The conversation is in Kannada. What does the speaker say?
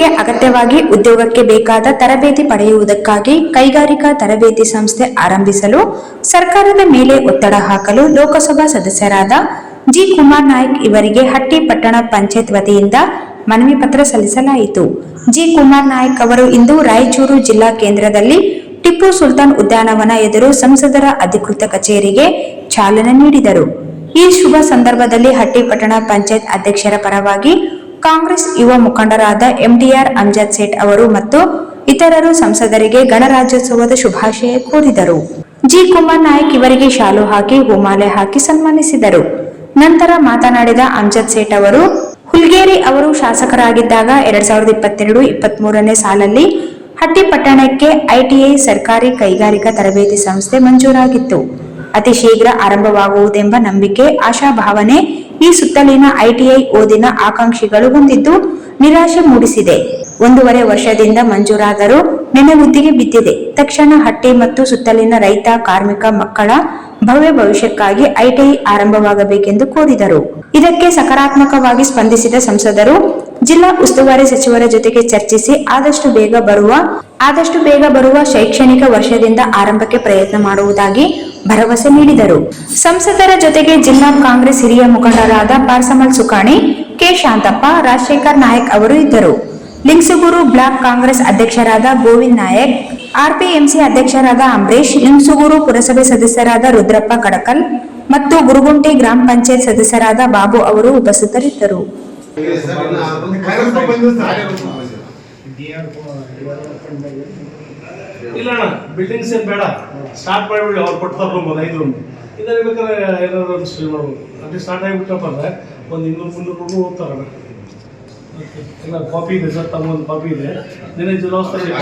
ಯುವಕರಿಗೆ ಅಗತ್ಯವಾಗಿ ಉದ್ಯೋಗಕ್ಕೆ ಬೇಕಾದ ತರಬೇತಿ ಪಡೆಯುವುದಕ್ಕಾಗಿ ಕೈಗಾರಿಕಾ ತರಬೇತಿ ಸಂಸ್ಥೆ ಆರಂಭಿಸಲು ಸರ್ಕಾರದ ಮೇಲೆ ಒತ್ತಡ ಹಾಕಲು ಲೋಕಸಭಾ ಸದಸ್ಯರಾದ ಜಿ. ಕುಮಾರ್ ನಾಯಕ್ ಇವರಿಗೆ ಹಟ್ಟಿ ಪಟ್ಟಣ ಪಂಚಾಯತ್ ವತಿಯಿಂದ ಮನವಿ ಪತ್ರ ಸಲ್ಲಿಸಲಾಯಿತು. ಜಿ. ಕುಮಾರ್ ನಾಯಕ್ ಅವರು ಇಂದು ರಾಯಚೂರು ಜಿಲ್ಲಾ ಕೇಂದ್ರದಲ್ಲಿ ಟಿಪ್ಪು ಸುಲ್ತಾನ್ ಉದ್ಯಾನವನ ಎದುರು ಸಂಸದರ ಅಧಿಕೃತ ಕಚೇರಿಗೆ ಚಾಲನೆ ನೀಡಿದರು. ಈ ಶುಭ ಸಂದರ್ಭದಲ್ಲಿ ಹಟ್ಟಿ ಪಟ್ಟಣ ಪಂಚಾಯತ್ ಅಧ್ಯಕ್ಷರ ಪರವಾಗಿ ಕಾಂಗ್ರೆಸ್ ಯುವ ಮುಖಂಡರಾದ ಎಂಡಿಆರ್ ಅಮ್ಜದ್ ಸೇಠ್ ಅವರು ಮತ್ತು ಇತರರು ಸಂಸದರಿಗೆ ಗಣರಾಜ್ಯೋತ್ಸವದ ಶುಭಾಶಯ ಕೋರಿದರು. ಜಿ. ಕುಮಾರ್ ನಾಯಕ್ ಇವರಿಗೆ ಶಾಲು ಹಾಕಿ ಹೂಮಾಲೆ ಹಾಕಿ ಸನ್ಮಾನಿಸಿದರು. ನಂತರ ಮಾತನಾಡಿದ ಅಮ್ಜದ್ ಸೇಠ್ ಅವರು, ಹುಲ್ಗೇರಿ ಅವರು ಶಾಸಕರಾಗಿದ್ದಾಗ 2022-23ನೇ ಸಾಲಲ್ಲಿ ಹಟ್ಟಿ ಪಟ್ಟಣಕ್ಕೆ ಐಟಿಐ ಸರ್ಕಾರಿ ಕೈಗಾರಿಕಾ ತರಬೇತಿ ಸಂಸ್ಥೆ ಮಂಜೂರಾಗಿತ್ತು. ಅತಿ ಶೀಘ್ರ ಆರಂಭವಾಗುವುದೆಂಬ ನಂಬಿಕೆ, ಆಶಾಭಾವನೆ ಈ ಸುತ್ತಲಿನ ಐಟಿಐ ಓದಿನ ಆಕಾಂಕ್ಷಿಗಳು ಹೊಂದಿದ್ದು ನಿರಾಶೆ ಮೂಡಿಸಿದೆ. 1.5 ವರ್ಷದಿಂದ ಮಂಜೂರಾದರೂ ನೆನೆಗುದ್ದಿಗೆ ಬಿದ್ದಿದೆ. ತಕ್ಷಣ ಹಟ್ಟಿ ಮತ್ತು ಸುತ್ತಲಿನ ರೈತ, ಕಾರ್ಮಿಕ ಮಕ್ಕಳ ಭವ್ಯ ಭವಿಷ್ಯಕ್ಕಾಗಿ ಐಟಿಐ ಆರಂಭವಾಗಬೇಕೆಂದು ಕೋರಿದರು. ಇದಕ್ಕೆ ಸಕಾರಾತ್ಮಕವಾಗಿ ಸ್ಪಂದಿಸಿದ ಸಂಸದರು ಜಿಲ್ಲಾ ಉಸ್ತುವಾರಿ ಸಚಿವರ ಜೊತೆಗೆ ಚರ್ಚಿಸಿ ಆದಷ್ಟು ಬೇಗ ಬರುವ ಶೈಕ್ಷಣಿಕ ವರ್ಷದಿಂದ ಆರಂಭಕ್ಕೆ ಪ್ರಯತ್ನ ಮಾಡುವುದಾಗಿ ಭರವಸೆ ನೀಡಿದರು. ಸಂಸದರ ಜೊತೆಗೆ ಜಿಲ್ಲಾ ಕಾಂಗ್ರೆಸ್ ಹಿರಿಯ ಮುಖಂಡರಾದ ಪಾರ್ಸಮಲ್ ಸುಕಾಣಿ, ಕೆ. ಶಾಂತಪ್ಪ, ರಾಜಶೇಖರ್ ನಾಯಕ್ ಅವರು ಇದ್ದರು. ಲಿಂಗಸೂಗೂರು ಬ್ಲಾಕ್ ಕಾಂಗ್ರೆಸ್ ಅಧ್ಯಕ್ಷರಾದ ಗೋವಿಂದ್ ನಾಯಕ್, ಆರ್ಪಿಎಂಸಿ ಅಧ್ಯಕ್ಷರಾದ ಅಂಬರೀಶ್, ಲಿಂಗಸೂಗೂರು ಪುರಸಭೆ ಸದಸ್ಯರಾದ ರುದ್ರಪ್ಪ ಕಡಕಲ್ ಮತ್ತು ಗುರುಗುಂಟೆ ಗ್ರಾಮ ಪಂಚಾಯತ್ ಸದಸ್ಯರಾದ ಬಾಬು ಅವರು ಉಪಸ್ಥಿತರಿದ್ದರು. ಇಲ್ಲ ಅಣ್ಣ, ಬಿಲ್ಡಿಂಗ್ಸ್ ಏನ್ ಬೇಡ, ಸ್ಟಾರ್ಟ್ ಮಾಡಿಬಿಡಿ. ಅವ್ರು ಕೊಟ್ಟು ತಗೊಂಬೋದು 5 ರೂಮ್. ಇದಾರೆ ಬೇಕಾದ್ರೆ ಏನಾದ್ರು ಸ್ಟಿಲ್ ಮಾಡ್ಬೋದು. ಅಲ್ಲಿ ಸ್ಟಾರ್ಟ್ ಆಗಿಬಿಟ್ಟಪ್ಪ ಅಂದ್ರೆ ಒಂದು 200-300 ರೂಮ್ ಹೋಗ್ತಾರಣ್ಣ. ಎಲ್ಲ ಕಾಪಿ ಇದೆ ಸರ್, ತಮ್ಮ ಒಂದು ಕಾಪಿ ಇದೆ. ನಿನ್ನೆ ಜಿಲ್ಲಾಸ್ತರಲ್ಲಿ